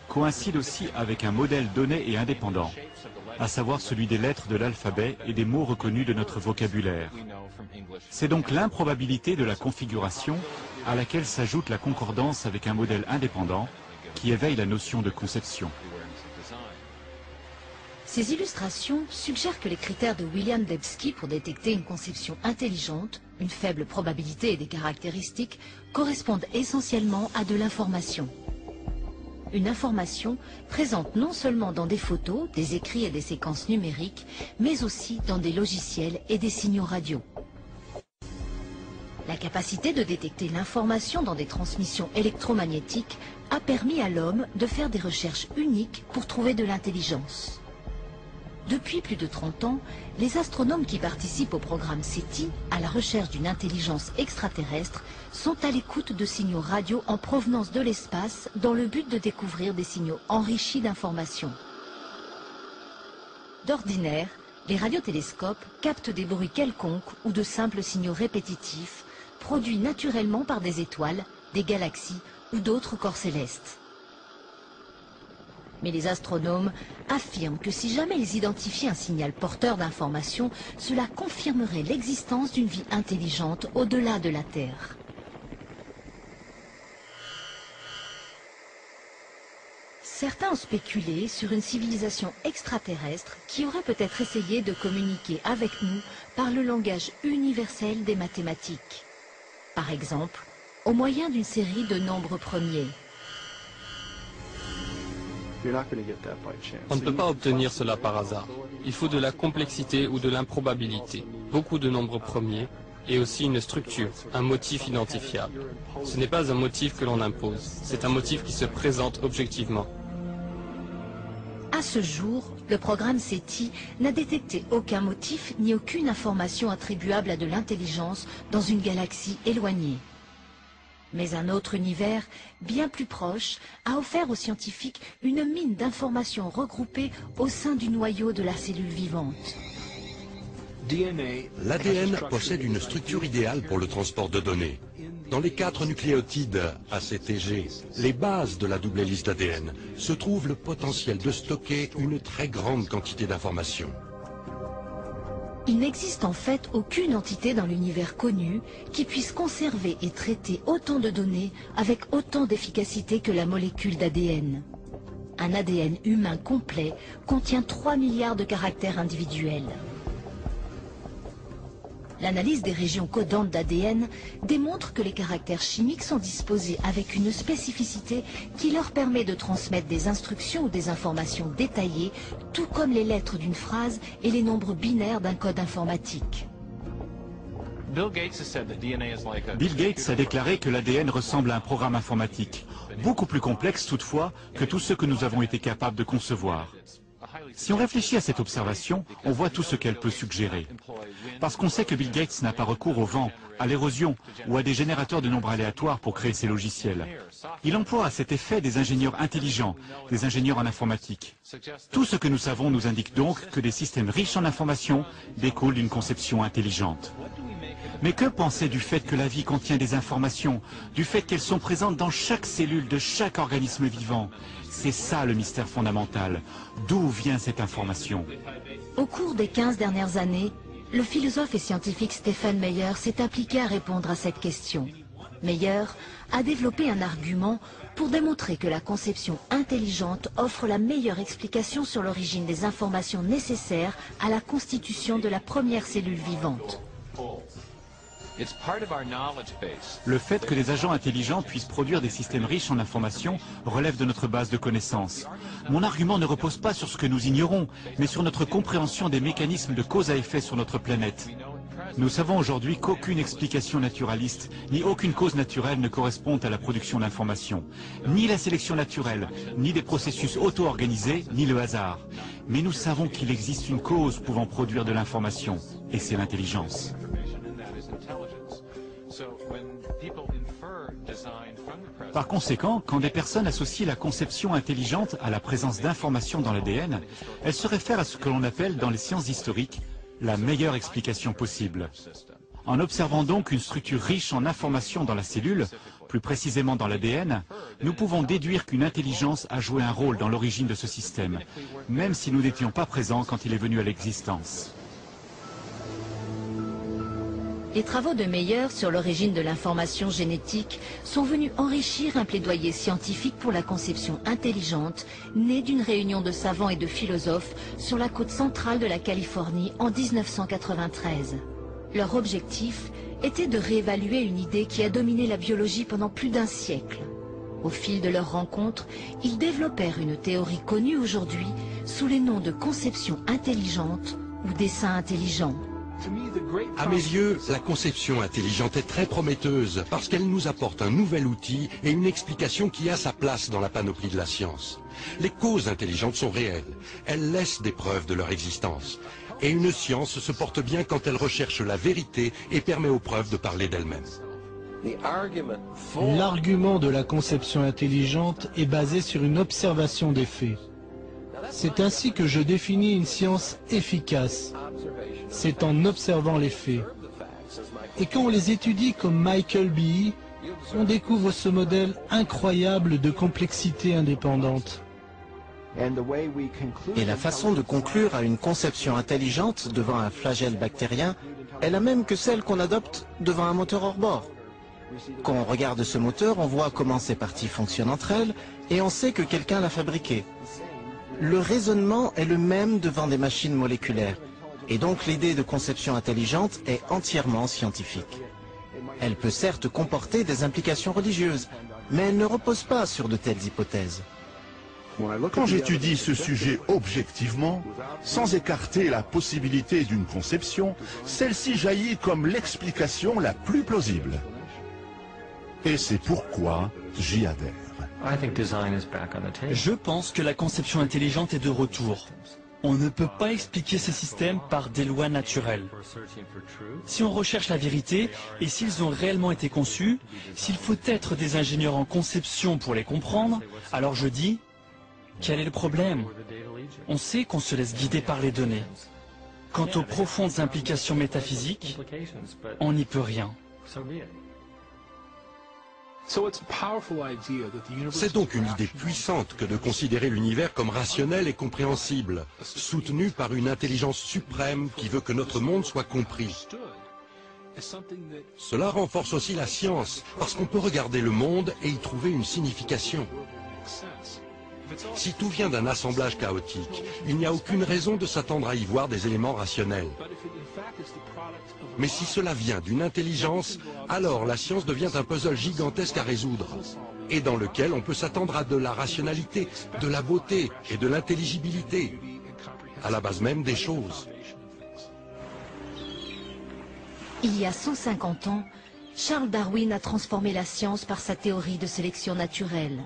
coïncide aussi avec un modèle donné et indépendant, à savoir celui des lettres de l'alphabet et des mots reconnus de notre vocabulaire. C'est donc l'improbabilité de la configuration à laquelle s'ajoute la concordance avec un modèle indépendant qui éveille la notion de conception. Ces illustrations suggèrent que les critères de William Dembski pour détecter une conception intelligente, une faible probabilité et des caractéristiques, correspondent essentiellement à de l'information. Une information présente non seulement dans des photos, des écrits et des séquences numériques, mais aussi dans des logiciels et des signaux radio. La capacité de détecter l'information dans des transmissions électromagnétiques a permis à l'homme de faire des recherches uniques pour trouver de l'intelligence. Depuis plus de 30 ans, les astronomes qui participent au programme SETI, à la recherche d'une intelligence extraterrestre, sont à l'écoute de signaux radio en provenance de l'espace dans le but de découvrir des signaux enrichis d'informations. D'ordinaire, les radiotélescopes captent des bruits quelconques ou de simples signaux répétitifs, produits naturellement par des étoiles, des galaxies ou d'autres corps célestes. Mais les astronomes affirment que si jamais ils identifiaient un signal porteur d'informations, cela confirmerait l'existence d'une vie intelligente au-delà de la Terre. Certains ont spéculé sur une civilisation extraterrestre qui aurait peut-être essayé de communiquer avec nous par le langage universel des mathématiques. Par exemple, au moyen d'une série de nombres premiers. On ne peut pas obtenir cela par hasard. Il faut de la complexité ou de l'improbabilité, beaucoup de nombres premiers, et aussi une structure, un motif identifiable. Ce n'est pas un motif que l'on impose, c'est un motif qui se présente objectivement. À ce jour, le programme SETI n'a détecté aucun motif ni aucune information attribuable à de l'intelligence dans une galaxie éloignée. Mais un autre univers, bien plus proche, a offert aux scientifiques une mine d'informations regroupées au sein du noyau de la cellule vivante. L'ADN possède une structure idéale pour le transport de données. Dans les 4 nucléotides ACTG, les bases de la double hélice d'ADN, se trouve le potentiel de stocker une très grande quantité d'informations. Il n'existe en fait aucune entité dans l'univers connu qui puisse conserver et traiter autant de données avec autant d'efficacité que la molécule d'ADN. Un ADN humain complet contient 3 milliards de caractères individuels. L'analyse des régions codantes d'ADN démontre que les caractères chimiques sont disposés avec une spécificité qui leur permet de transmettre des instructions ou des informations détaillées, tout comme les lettres d'une phrase et les nombres binaires d'un code informatique. Bill Gates a déclaré que l'ADN ressemble à un programme informatique, beaucoup plus complexe toutefois que tout ce que nous avons été capables de concevoir. Si on réfléchit à cette observation, on voit tout ce qu'elle peut suggérer. Parce qu'on sait que Bill Gates n'a pas recours au vent, à l'érosion ou à des générateurs de nombres aléatoires pour créer ses logiciels. Il emploie à cet effet des ingénieurs intelligents, des ingénieurs en informatique. Tout ce que nous savons nous indique donc que des systèmes riches en informations découlent d'une conception intelligente. Mais que penser du fait que la vie contient des informations, du fait qu'elles sont présentes dans chaque cellule de chaque organisme vivant? C'est ça le mystère fondamental. D'où vient cette information? Au cours des 15 dernières années, le philosophe et scientifique Stephen Meyer s'est appliqué à répondre à cette question. Meyer a développé un argument pour démontrer que la conception intelligente offre la meilleure explication sur l'origine des informations nécessaires à la constitution de la première cellule vivante. Le fait que les agents intelligents puissent produire des systèmes riches en informations relève de notre base de connaissances. Mon argument ne repose pas sur ce que nous ignorons, mais sur notre compréhension des mécanismes de cause à effet sur notre planète. Nous savons aujourd'hui qu'aucune explication naturaliste, ni aucune cause naturelle ne correspondent à la production d'informations. Ni la sélection naturelle, ni des processus auto-organisés, ni le hasard. Mais nous savons qu'il existe une cause pouvant produire de l'information, et c'est l'intelligence. Par conséquent, quand des personnes associent la conception intelligente à la présence d'informations dans l'ADN, elles se réfèrent à ce que l'on appelle dans les sciences historiques la meilleure explication possible. En observant donc une structure riche en informations dans la cellule, plus précisément dans l'ADN, nous pouvons déduire qu'une intelligence a joué un rôle dans l'origine de ce système, même si nous n'étions pas présents quand il est venu à l'existence. Les travaux de Meyer sur l'origine de l'information génétique sont venus enrichir un plaidoyer scientifique pour la conception intelligente née d'une réunion de savants et de philosophes sur la côte centrale de la Californie en 1993. Leur objectif était de réévaluer une idée qui a dominé la biologie pendant plus d'1 siècle. Au fil de leurs rencontres, ils développèrent une théorie connue aujourd'hui sous les noms de conception intelligente ou dessin intelligent. À mes yeux, la conception intelligente est très prometteuse parce qu'elle nous apporte un nouvel outil et une explication qui a sa place dans la panoplie de la science. Les causes intelligentes sont réelles, elles laissent des preuves de leur existence. Et une science se porte bien quand elle recherche la vérité et permet aux preuves de parler d'elles-mêmes. L'argument de la conception intelligente est basé sur une observation des faits. C'est ainsi que je définis une science efficace. C'est en observant les faits. Et quand on les étudie comme Michael Behe, on découvre ce modèle incroyable de complexité indépendante. Et la façon de conclure à une conception intelligente devant un flagelle bactérien est la même que celle qu'on adopte devant un moteur hors bord. Quand on regarde ce moteur, on voit comment ces parties fonctionnent entre elles et on sait que quelqu'un l'a fabriqué. Le raisonnement est le même devant des machines moléculaires. Et donc l'idée de conception intelligente est entièrement scientifique. Elle peut certes comporter des implications religieuses, mais elle ne repose pas sur de telles hypothèses. Quand j'étudie ce sujet objectivement, sans écarter la possibilité d'une conception, celle-ci jaillit comme l'explication la plus plausible. Et c'est pourquoi j'y adhère. Je pense que la conception intelligente est de retour. On ne peut pas expliquer ce système par des lois naturelles. Si on recherche la vérité, et s'ils ont réellement été conçus, s'il faut être des ingénieurs en conception pour les comprendre, alors je dis, quel est le problème? On sait qu'on se laisse guider par les données. Quant aux profondes implications métaphysiques, on n'y peut rien. C'est donc une idée puissante que de considérer l'univers comme rationnel et compréhensible, soutenu par une intelligence suprême qui veut que notre monde soit compris. Cela renforce aussi la science, parce qu'on peut regarder le monde et y trouver une signification. Si tout vient d'un assemblage chaotique, il n'y a aucune raison de s'attendre à y voir des éléments rationnels. Mais si cela vient d'une intelligence, alors la science devient un puzzle gigantesque à résoudre, et dans lequel on peut s'attendre à de la rationalité, de la beauté et de l'intelligibilité, à la base même des choses. Il y a 150 ans, Charles Darwin a transformé la science par sa théorie de sélection naturelle.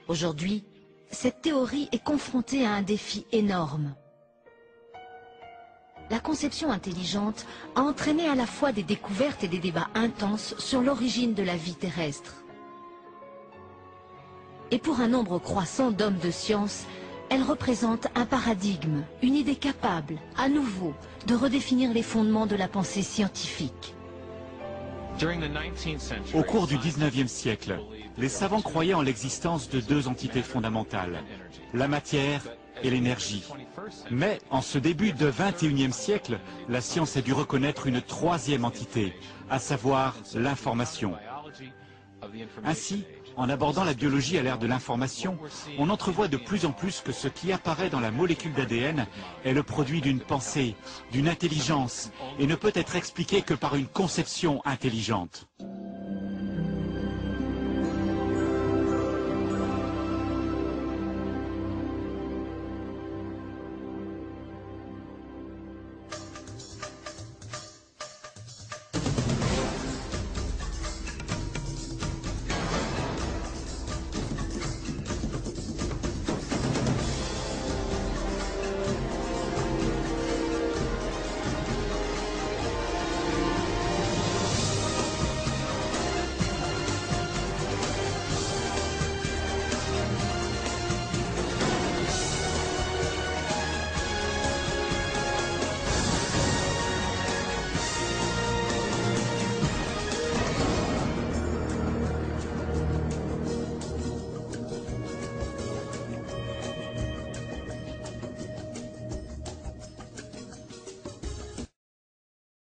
Aujourd'hui, cette théorie est confrontée à un défi énorme. La conception intelligente a entraîné à la fois des découvertes et des débats intenses sur l'origine de la vie terrestre. Et pour un nombre croissant d'hommes de science, elle représente un paradigme, une idée capable, à nouveau, de redéfinir les fondements de la pensée scientifique. Au cours du 19e siècle, les savants croyaient en l'existence de 2 entités fondamentales, la matière et l'énergie. Mais en ce début de 21e siècle, la science a dû reconnaître une 3e entité, à savoir l'information. Ainsi, en abordant la biologie à l'ère de l'information, on entrevoit de plus en plus que ce qui apparaît dans la molécule d'ADN est le produit d'une pensée, d'une intelligence, et ne peut être expliqué que par une conception intelligente.